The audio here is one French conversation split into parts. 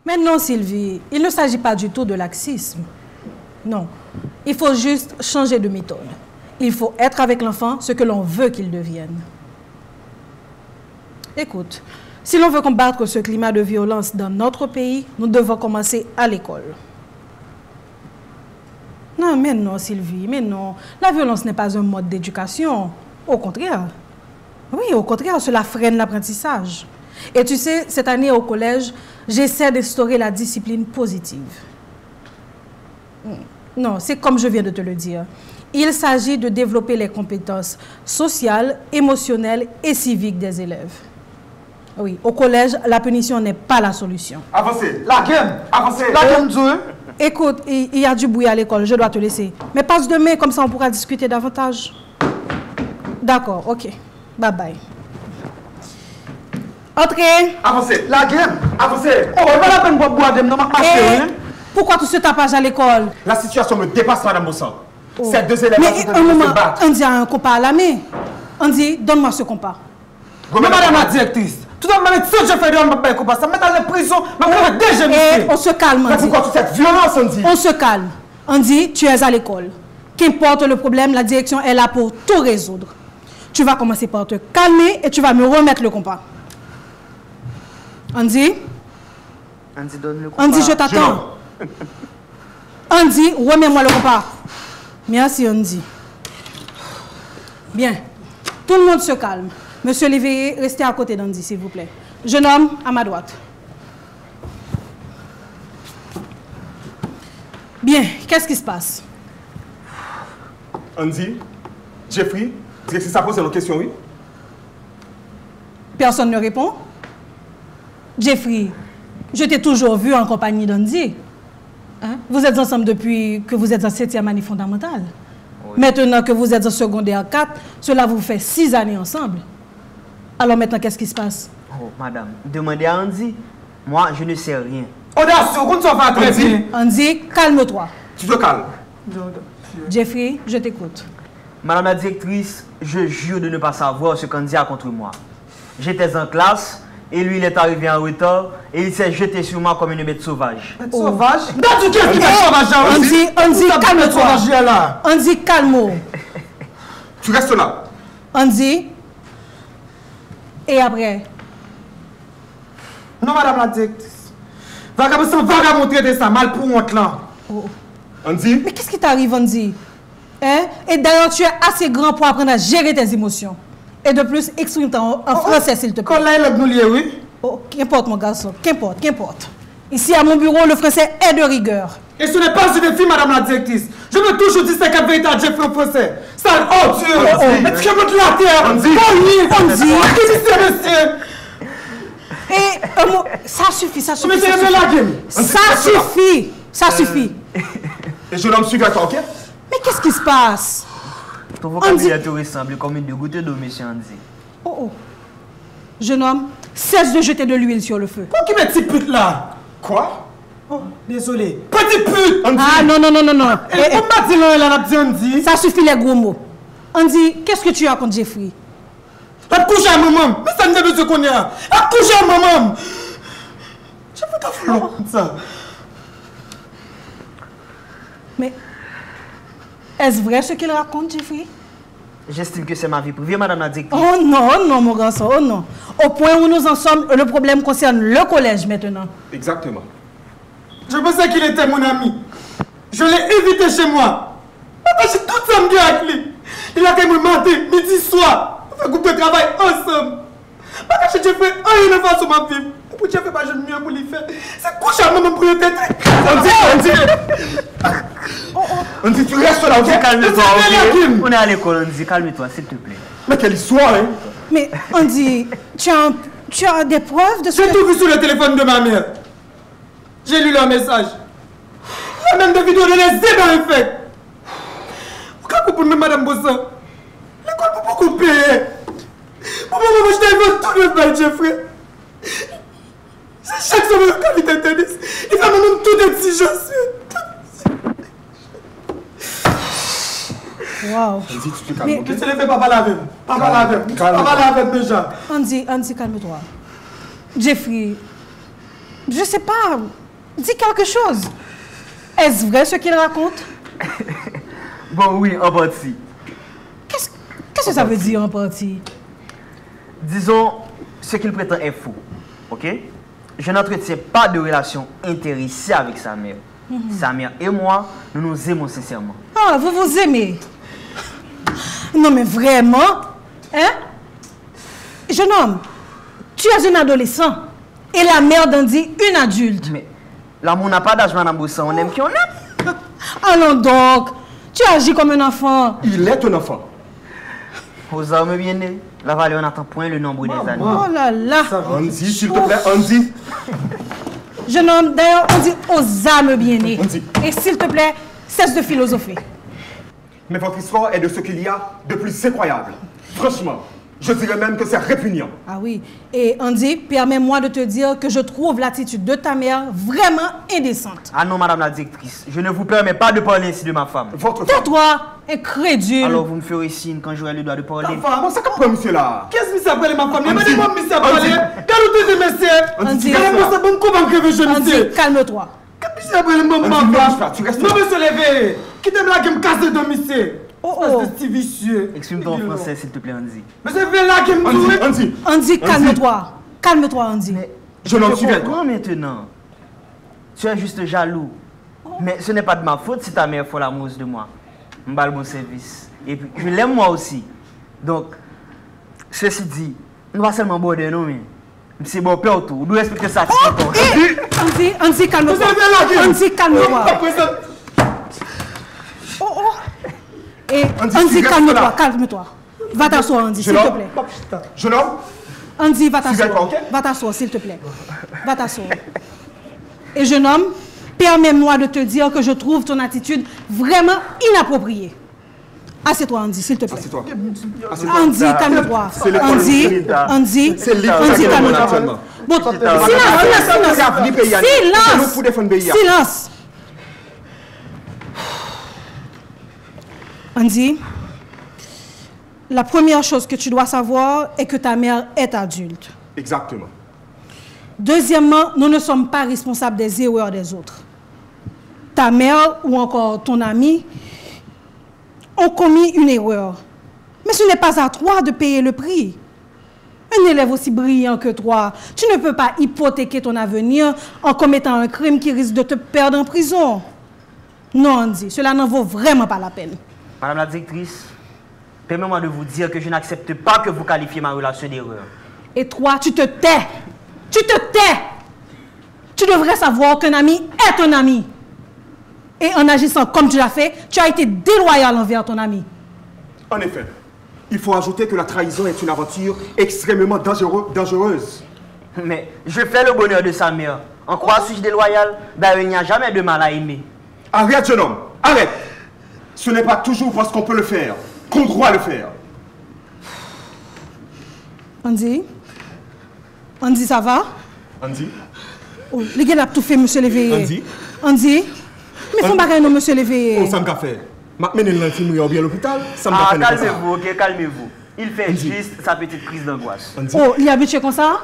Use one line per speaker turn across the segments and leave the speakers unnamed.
Mais non, Sylvie, il ne s'agit pas du tout de laxisme. Non, il faut juste changer de méthode. Il faut être avec l'enfant ce que l'on veut qu'il devienne. Écoute, si l'on veut combattre ce climat de violence dans notre pays, nous devons commencer à l'école. Non, mais non, Sylvie, mais non. La violence n'est pas un mode d'éducation. Au contraire. Oui, au contraire, cela freine l'apprentissage. Et tu sais, cette année au collège, j'essaie d'instaurer la discipline positive. Non, c'est comme je viens de te le dire. Il s'agit de développer les compétences sociales, émotionnelles et civiques des élèves. Oui, au collège, la punition n'est pas la solution.
Avancez, la game, avancez. La game, Dieu.
Écoute, il y a du bruit à l'école, je dois te laisser. Mais passe demain, comme ça on pourra discuter davantage. D'accord, ok. Bye bye. Entrez.
Avancez, la game, avancez.
Oh, pas la peine pour boire dem, non, ma
pourquoi tout ce tapage à l'école?
La situation me dépasse, Madame Bossan.
Oh.
Ces deux élèves
mais un moment, on dit un compas à la main. On dit, donne-moi ce compas.
Mais madame la directrice, tout le monde dit, je fais de un compas, ça met dans la prison, mais déjà,
on se calme,
mais pourquoi toute cette violence, on dit?
On se calme. On dit, tu es à l'école. Qu'importe le problème, la direction est là pour tout résoudre. Tu vas commencer par te calmer et tu vas me remettre le compas. Andy?
Andy, donne le compas.
Andy, je t'attends. Andy, remets-moi le compas. Merci, Andy. Bien. Tout le monde se calme. Monsieur Léveillé, restez à côté d'Andy, s'il vous plaît. Jeune homme, à ma droite. Bien. Qu'est-ce qui se passe?
Andy, Jeffrey, si ça pose une question, oui?
Personne ne répond? Jeffrey, je t'ai toujours vu en compagnie d'Andy. Hein? Vous êtes ensemble depuis que vous êtes en 7e année fondamentale. Oui. Maintenant que vous êtes en secondaire 4, cela vous fait 6 années ensemble. Alors maintenant, qu'est-ce qui se passe?
Oh, madame, demandez à Andy. Moi, je ne sais rien.
Audacieux, on s'en va très bien.
Andy, calme-toi.
Tu te calmes.
Jeffrey, je t'écoute.
Madame la directrice, je jure de ne pas savoir ce qu'Andy a contre moi. J'étais en classe. Et lui, il est arrivé en retard et il s'est jeté sur moi comme une bête sauvage.
Bête sauvage?
Qu'est-ce qui est sauvage?
Andy, calme-toi. Andy, calme-toi.
Tu restes là.
Andy. Et après?
Non, madame la directrice. Vagabond traiter ça mal pour honte là.
Oh.
Andy?
Mais qu'est-ce qui t'arrive, Andy? Hein? Et d'ailleurs, tu es assez grand pour apprendre à gérer tes émotions. Et de plus, exprime-toi en français, s'il te plaît.
Quand là, il nous lié, oui.
Oh, qu'importe, mon garçon. Qu'importe. Ici, à mon bureau, le français est de rigueur.
Et ce n'est pas une fille, madame la directrice. Je veux toujours dire 50 vérités à Jeffrey en français. Ça, oh Dieu! Est-ce que vous la terre?
Andy!
Andy! Monsieur!
Et ça suffit.
Ça suffit.
Et je l'homme suivre à toi, ok?
Mais qu'est-ce qui se passe?
Ton vocabulaire te ressemble comme une goutte d'eau, monsieur Andy.
Oh. Jeune homme, cesse de jeter de l'huile sur le feu.
Pourquoi tu mets petit pute là?
Quoi?
Oh, désolé. Petit pute!
Andy.
Ah non.
Et pourquoi tu l'as dit Andy?
Ça suffit les gros mots. Andy, qu'est-ce que tu as contre Jeffrey?
Elle couche à maman. Mais ça ne veut pas qu'on y a. Elle couche à maman. Je peux t'en faire ça.
Mais est-ce vrai ce qu'il raconte, Jeffrey?
J'estime que c'est ma vie privée, madame la directrice.
Oh non, mon garçon, oh non. Au point où nous en sommes, le problème concerne le collège maintenant.
Exactement.
Je pensais qu'il était mon ami. Je l'ai évité chez moi. J'ai toute samedi avec lui. Il a qu'à me mentir midi soir. On fait groupe de travail ensemble. Parce que j'ai fait un fois sur ma vie. Pour que je fais pas de mieux pour lui faire. C'est coucher à maman pour le tête.
Andy, tu restes là, ok?
Calme-toi, ok? On est à l'école, Andy. Calme-toi, s'il te plaît.
Mais quelle histoire, hein?
Mais Andy, tu as des preuves de ce
J'ai tout vu sur le téléphone de ma mère. J'ai lu leur message. Il y a même des vidéos de les aides en fait. Pourquoi pour madame Bossan? L'école peut beaucoup payer. Pourquoi je t'invente tout le bel Jeffrey? C'est chaque semaine quand il t'interdit. Il va me donner toute exigence.
Wow.
Andy, tu te calmes, ok?
Tu ne les fais pas parler avec. Pas parler avec. Pas parler avec déjà.
Andy, calme-toi. Jeffrey, Je sais pas. Dis quelque chose. Est-ce vrai ce qu'il raconte?
Bon, oui, en partie.
Qu'est-ce que ça veut dire en partie?
Disons, ce qu'il prétend est faux. Ok? Je n'entretiens pas de relation intéressée avec sa mère. Sa mère et moi, nous nous aimons sincèrement.
Ah, vous vous aimez? Non, mais vraiment? Hein? Jeune homme, tu es un adolescent. Et la mère d'Andy, une adulte.
Mais l'amour n'a pas d'âge, madame Boussan. On aime qui on aime.
Allons donc. Tu agis comme un enfant.
Il est un enfant.
Aux hommes bien-nés, la valeur n'attend point le nombre des années.
Oh là là.
Andy, s'il te plaît, Andy.
Jeune homme, d'ailleurs, on dit aux âmes bien-nées.
On dit.
Et s'il te plaît, cesse de philosopher.
Mais votre histoire est de ce qu'il y a de plus incroyable. Franchement, je dirais même que c'est répugnant.
Ah oui. Et Andy, permets-moi de te dire que je trouve l'attitude de ta mère vraiment indécente.
Ah non, madame la directrice, je ne vous permets pas de parler ainsi de ma femme.
Votre femme.
Tais-toi, incrédule.
Alors vous me ferez signe quand j'aurai le droit de parler.
Comment ça comprend, monsieur là?
Qu'est-ce que ça appelle ma femme? Il m'a
Andy.
dit moi, monsieur, à parler. Quel autre de monsieur?
Andy,
Quel ça bon comment que je
Andy,
monsieur?
calme-toi.
Qu'est-ce que appelle ma
Andy,
femme?
non, tu restes
Non,
là.
monsieur, levez. Quittez-moi là, qui me casse de monsieur.
Oh, oh.
C'est petit vicieux.
Exprime-toi en français, s'il te plaît, Andy.
Monsieur, viens là, qui me
Andy,
dit.
Andy.
Andy, calme-toi. Calme-toi, Andy.
Je n'en
Je
suis pas.
comprends maintenant. Tu es juste jaloux. Mais ce n'est pas de ma faute si ta mère fait l'amour de moi. Je bats le bon service. Et puis, je l'aime moi aussi. Donc, ceci dit, nous ne pas seulement border, non, mais c'est bon peur tout. Nous devons respecter ça.
Andy, calme-toi.
Monsieur, viens là, qui me.
Andy, calme-toi.
Après ça.
Oh, oh. Et
Andy,
Andy,
reste
calme-toi,
là.
calme-toi. Va t'asseoir, Andy, s'il
Jeune
te
homme.
plaît.
Jeune homme.
Andy, va
Regarde
t'asseoir.
pas, ok?
Va t'asseoir, s'il te plaît. Va t'asseoir. Et jeune homme, permets-moi de te dire que je trouve ton attitude vraiment inappropriée. Assieds-toi, Andy, s'il te plaît.
Assieds-toi.
Andy, calme-toi.
C'est l'école.
Andy,
C'est l'école.
Andy,
C'est
calme-toi.
actuellement.
Bon, silence. Andy, la première chose que tu dois savoir est que ta mère est adulte.
Exactement.
Deuxièmement, nous ne sommes pas responsables des erreurs des autres. Ta mère ou encore ton ami ont commis une erreur. Mais ce n'est pas à toi de payer le prix. Un élève aussi brillant que toi, tu ne peux pas hypothéquer ton avenir en commettant un crime qui risque de te perdre en prison. Non, Andy, cela n'en vaut vraiment pas la peine.
Madame la directrice, permettez-moi de vous dire que je n'accepte pas que vous qualifiez ma relation d'erreur.
Et toi, tu te tais. Tu te tais. Tu devrais savoir qu'un ami est un ami. Et en agissant comme tu l'as fait, tu as été déloyal envers ton ami.
En effet, il faut ajouter que la trahison est une aventure extrêmement dangereuse.
Mais je fais le bonheur de sa mère. En quoi suis-je déloyal? D'ailleurs, il n'y a jamais de mal à aimer.
Arrête, jeune homme, arrête. Ce n'est pas toujours parce qu'on peut le faire qu'on doit le faire.
Andy? Andy, ça va?
Andy?
Oh, les gars, tout fait, monsieur l'éveillé.
Andy?
Andy? Mais faut pas non, monsieur l'éveillé.
Oh, ça me fait. Maintenant, l'infirmier ou bien l'hôpital, ça me
Ah,
fait.
calmez-vous, ok, calmez-vous. Il fait
Andy.
juste sa petite crise d'angoisse.
Andy?
Oh, il est habitué comme ça?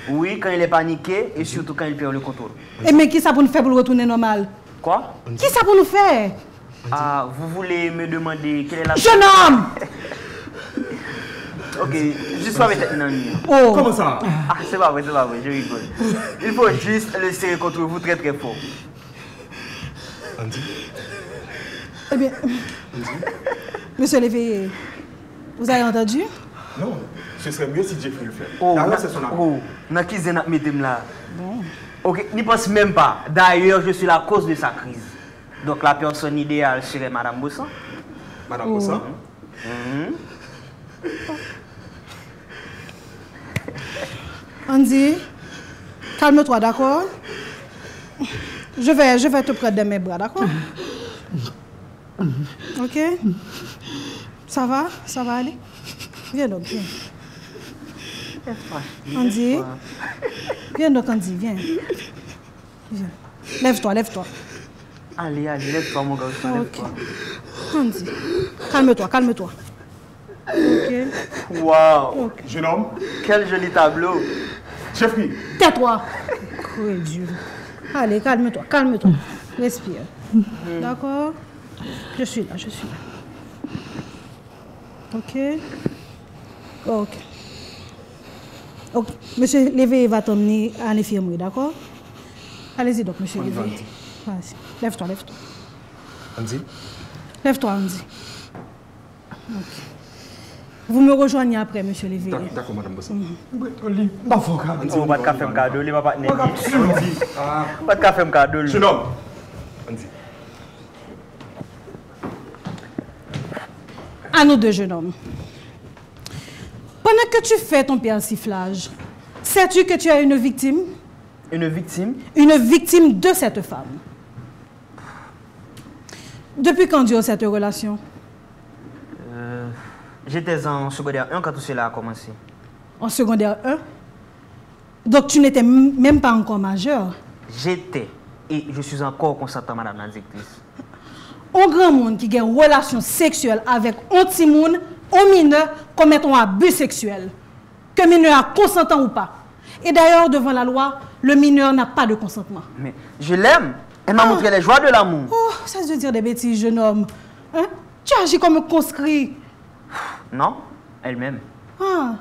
Oui, quand il est paniqué et surtout quand il perd le contrôle.
Et mais qui ça pour nous faire pour retourner normal?
Quoi?
Qui ça pour nous faire?
Ah, vous voulez me demander quelle est la...
Jeune homme!
Ok, juste pas mettre une amie.
Oh!
Comment ça?
Ah, c'est pas vrai, je rigole. Il faut juste le serrer contre vous très très fort.
Andy?
Eh bien, monsieur l'éveillé, vous avez entendu?
Non, ce serait mieux si Jeffrey le fait.
Oh,
D'ailleurs, c'est son ami.
oh, na cuisine na mettez là. Ok, n'y pense même pas. D'ailleurs, je suis la cause de sa crise. Donc la personne idéale serait Madame Boussan.
Madame Boussan?
Andy, calme-toi, d'accord? Je vais te prendre de mes bras, d'accord? Ok? Ça va? Ça va aller? Viens donc, viens. Andy? Viens donc, Andy, viens. Viens. Lève-toi, lève-toi.
Allez, lève-toi mon garçon,
Ok.
lève-toi.
Andy, calme-toi, calme-toi. Ok?
Waouh,
Jeune homme?
quel joli tableau.
Jeffrey,
Tais-toi. Oui, Dieu. Allez, calme-toi, calme-toi. Respire. D'accord? Je suis là. Ok? Ok. Ok. Monsieur Lévé va t'emmener à l'infirmerie, d'accord? Allez-y donc, monsieur Lévé. Vas-y. Lève-toi.
Andy?
Lève-toi, Andy. Ok. Vous me rejoignez après, monsieur Lévé.
D'accord, madame Bosson.
On va te café un cadeau, il va pas tenir.
Andy.
Pas de café un cadeau.
Jeune homme. Andy.
À nous deux, jeune homme. Pendant que tu fais ton persiflage, sais-tu que tu as une victime?
Une victime?
Une victime de cette femme. Depuis quand dure cette relation?
J'étais en secondaire 1 quand tout cela a commencé.
En secondaire 1? Donc tu n'étais même pas encore majeur?
J'étais et je suis encore consentant, madame la directrice.
Un grand monde qui a une relation sexuelle avec un petit monde, un mineur, commet un abus sexuel. Que mineur a consentant ou pas. Et d'ailleurs, devant la loi, le mineur n'a pas de consentement.
Mais je l'aime. Elle m'a montré les joies de l'amour.
Oh, ça veut dire des bêtises, jeune homme. Hein? Tu agis comme un conscrit.
Non, elle-même.
Ah,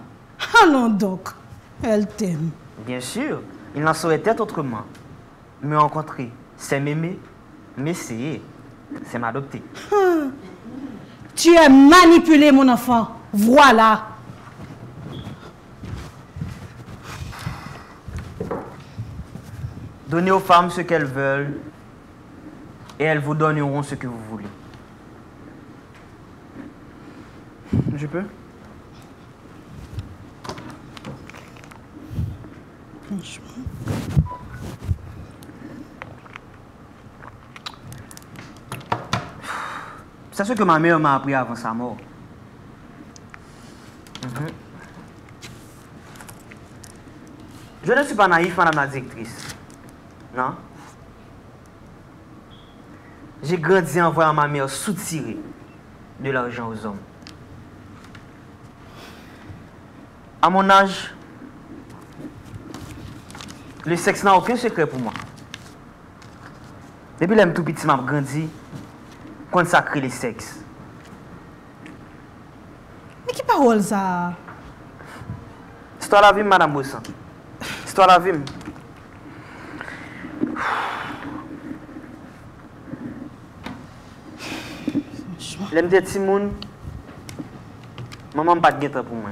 allons donc. Elle t'aime.
Bien sûr, il n'en saurait être autrement. Me rencontrer, c'est m'aimer, m'essayer, c'est m'adopter.
Tu as manipulé mon enfant. Voilà.
Donnez aux femmes ce qu'elles veulent et elles vous donneront ce que vous voulez. Je peux?
Franchement.
C'est ce que ma mère m'a appris avant sa mort. Je ne suis pas naïf, madame la directrice. Non? J'ai grandi en voyant ma mère soutirer de l'argent aux hommes. À mon âge, le sexe n'a aucun secret pour moi. Depuis que tout petit, m'a grandi, consacré le sexe.
Mais qui parole ça?
Histoire la vie, madame Bossan. Histoire la vie. L'aime des petits moun, maman n'a pas de temps pour moi.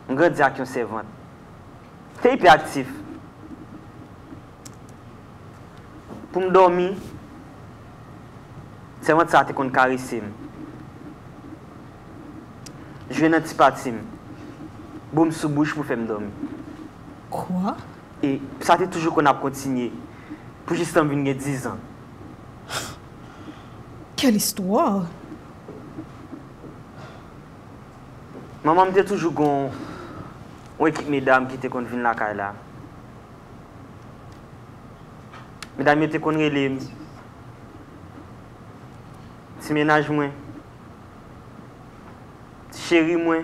Je grandis avec une servante. C'est hyper actif. Pour me dormir, servante ça te qu'on caresse. Je viens un petit parti. Boum sous bouche pour faire me dormir.
Quoi?
Et ça c'est toujours qu'on a continué. Pour juste en venir 10 ans.
Quelle histoire!
Maman me dit toujours qu'on équipe mesdames qui étaient qu'on vient la caille là. Mesdames étaient qu'on relève. Si ménage moi. Chérie moi.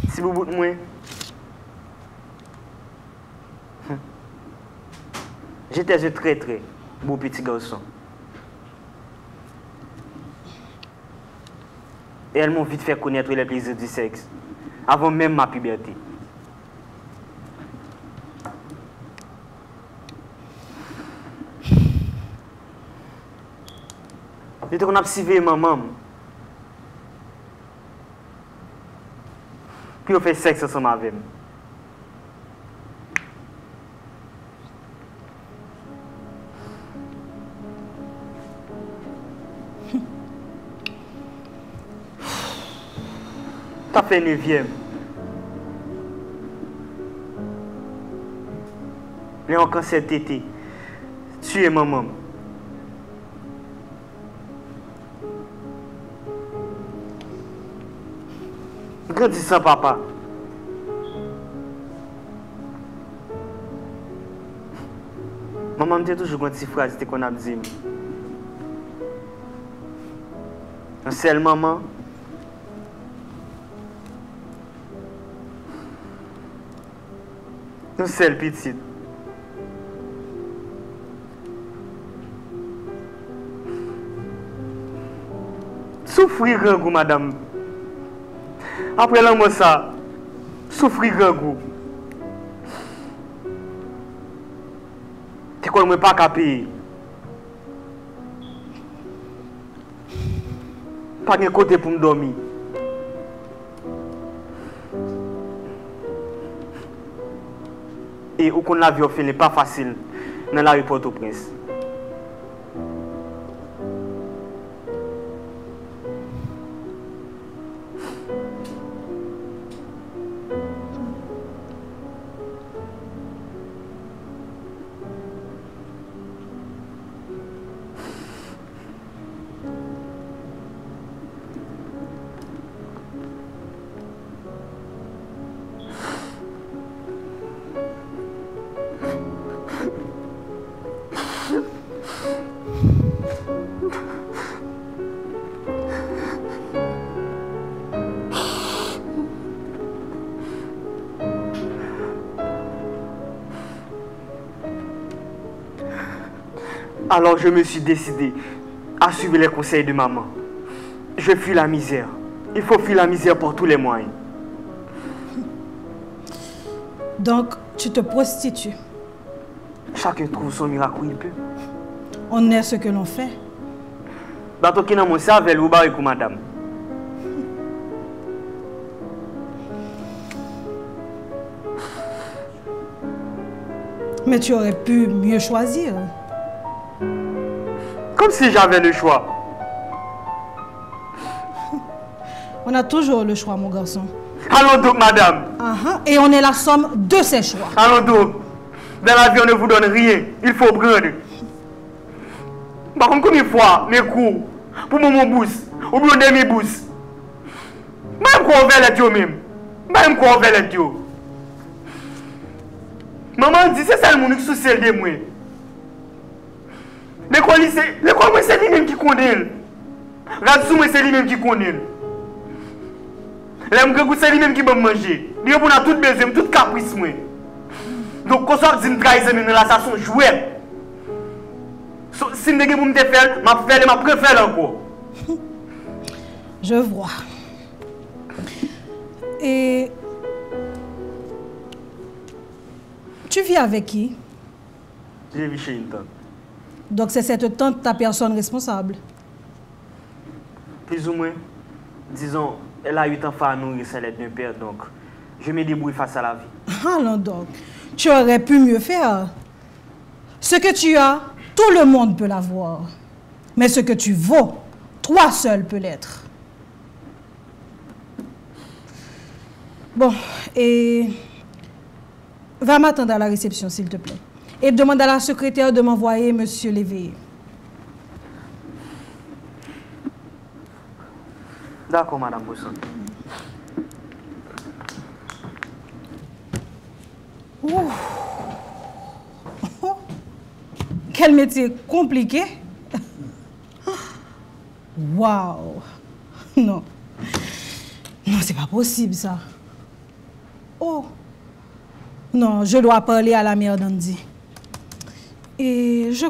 Si bouboute moi. J'étais un très très beau petit garçon. Et elles m'ont vite fait connaître les plaisirs du sexe, avant même ma puberté. J'étais qu'on a observé maman. Puis on fait sexe ensemble avec moi. Ça fait 9e. Mais encore cet été, tu es maman. Grandis sans papa. Maman me dit toujours une petite phrase qu'on a dit. Un seul maman.
Nous sommes petits. Souffrir grand goût, madame. Après l'amour ça, souffrir grand goût. Tu ne peux pas caper. Pas de côté pour me dormir. Et où qu'on la vie fait n'est pas facile dans l'aéroport au Prince. Alors je me suis décidé à suivre les conseils de maman. Je fuis la misère. Il faut fuir la misère par tous les moyens.
Donc, tu te prostitues.
Chacun trouve son miracle où il peut.
On est ce que l'on fait.
Bateau qui n'a mon cerveau ou barre madame.
Mais tu aurais pu mieux choisir.
Comme si j'avais le choix.
On a toujours le choix, mon garçon.
Allons donc, madame.
Et on est la somme de ces choix.
Allons donc. Dans la vie, on ne vous donne rien. Il faut prendre. Par contre, combien de fois, mes coups, pour mon boost, ou bien demi boost. Même quoi on veut les dieux même. Même quoi on veut les dieux. Maman dit c'est ça le monde qui soucie de moi. L'école c'est lui-même qui connaît. Radsou c'est lui-même qui connaît. L'aime que c'est lui-même qui va manger. Il pour tout besoin, tout caprice moi. Donc quand ça dit trahison là ça sont jouets. Si ne pour me faire, m'a préfère encore.
Je vois. Et tu vis avec qui?
Je vis chez une tante.
Donc c'est cette tante ta personne responsable?
Plus ou moins. Disons, elle a 8 enfants à nourrir, c'est l'aide d'un père, donc je me débrouille face à la vie.
Allons donc, tu aurais pu mieux faire. Ce que tu as, tout le monde peut l'avoir. Mais ce que tu vaux, toi seul peux l'être. Bon, et va m'attendre à la réception, s'il te plaît. Et demande à la secrétaire de m'envoyer M. Léveillé.
D'accord, Madame Bosson.
Quel métier compliqué. Waouh. Non. Non, c'est pas possible ça. Oh. Non, je dois parler à la mère d'Andy. Et je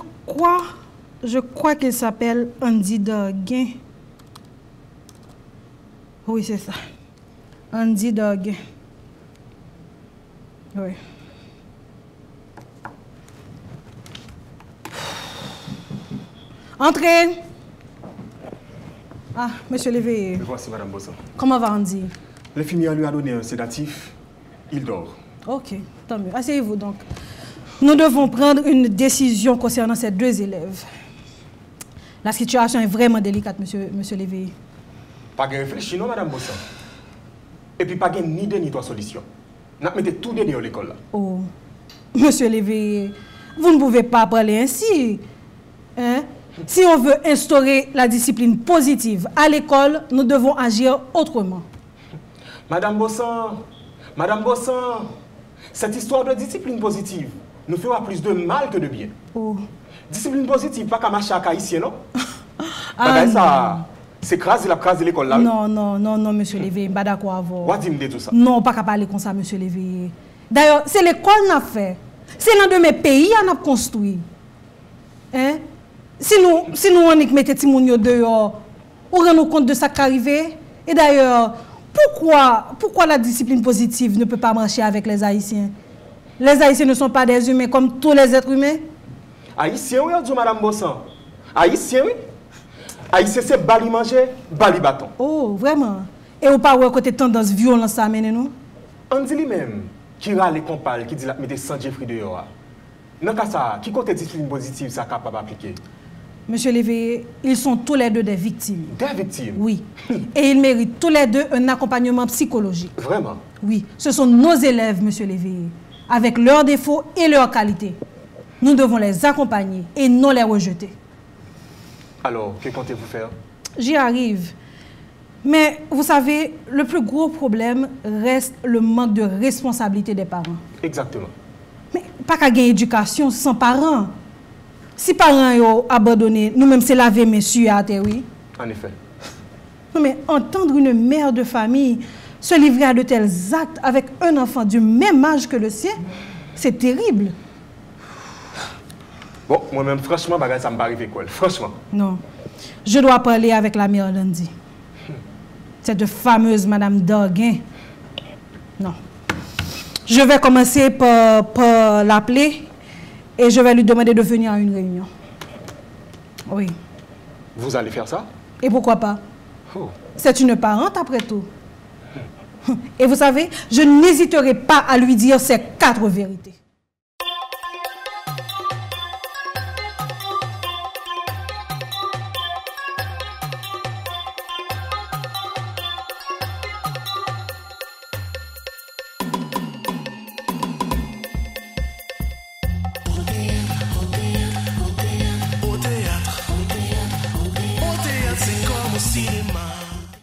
crois qu'il s'appelle Andy Dorguin. Oui, c'est ça. Andy Dorguin. Oui. Entrez. Ah, monsieur Léveillé.
Voici, Madame Bosson.
Comment va Andy?
L'infirmière lui a donné un sédatif. Il dort.
Ok, tant mieux. Asseyez-vous donc. Nous devons prendre une décision concernant ces deux élèves. La situation est vraiment délicate, monsieur Léveillé.
Pas de réfléchir, non, Madame Bosson. Et puis pas de ni deux ni trois solutions. Nous mettons tout deux dans l'école là.
Oh, monsieur Léveillé, vous ne pouvez pas parler ainsi. Hein? Si on veut instaurer la discipline positive à l'école, nous devons agir autrement.
Madame Bosson, cette histoire de discipline positive nous fera plus de mal que de bien.
Oh.
Discipline positive, pas qu'à marcher à ici, non?
Ah,
ça, c'est craser l'école là.
Non, monsieur Léveillé, je ne suis pas d'accord avec vous.
What dit-me tout ça?
Non, pas qu'à parler comme ça, monsieur Léveillé. D'ailleurs, c'est l'école qu'on a fait. C'est l'un de mes pays qu'on a construit. Hein? Si nous on y mettait Timounio dehors, on rend nous compte de ça qui arrivé. Et d'ailleurs, pourquoi la discipline positive ne peut pas marcher avec les Haïtiens? Les Haïtiens ne sont pas des humains comme tous les êtres humains?
Haïtiens, oui, on dit Madame Bossan. Haïtiens, oui. Haïtiens, c'est bali manger, bali bâton.
Oh, vraiment? Et on pas côté tendance violence ça amène nous?
On dit lui-même, qui râle et qu'on parle, qui dit la mettez sans Jeffrey dehors. Dans ce cas, ça, qui côté discipline positive, ça capable d'appliquer?
Monsieur Léveillé, ils sont tous les deux des victimes.
Des victimes?
Oui. Et ils méritent tous les deux un accompagnement psychologique.
Vraiment?
Oui. Ce sont nos élèves, monsieur Léveillé, avec leurs défauts et leurs qualités. Nous devons les accompagner et non les rejeter.
Alors, que comptez-vous faire?
J'y arrive. Mais vous savez, le plus gros problème reste le manque de responsabilité des parents.
Exactement.
Mais pas qu'à gagner éducation sans parents. Si parents ont abandonné, nous-mêmes c'est laver messieurs à terre, oui.
En effet.
Non, mais entendre une mère de famille se livrer à de tels actes avec un enfant du même âge que le sien, c'est terrible.
Bon, moi-même, franchement, ça me arrive quoi. Franchement.
Non. Je dois parler avec la mère Dandy. Cette fameuse Madame Dorguin. Non. Je vais commencer par l'appeler et je vais lui demander de venir à une réunion. Oui.
Vous allez faire ça?
Et pourquoi pas?
Oh.
C'est une parente après tout. Et vous savez, je n'hésiterai pas à lui dire ces 4 vérités.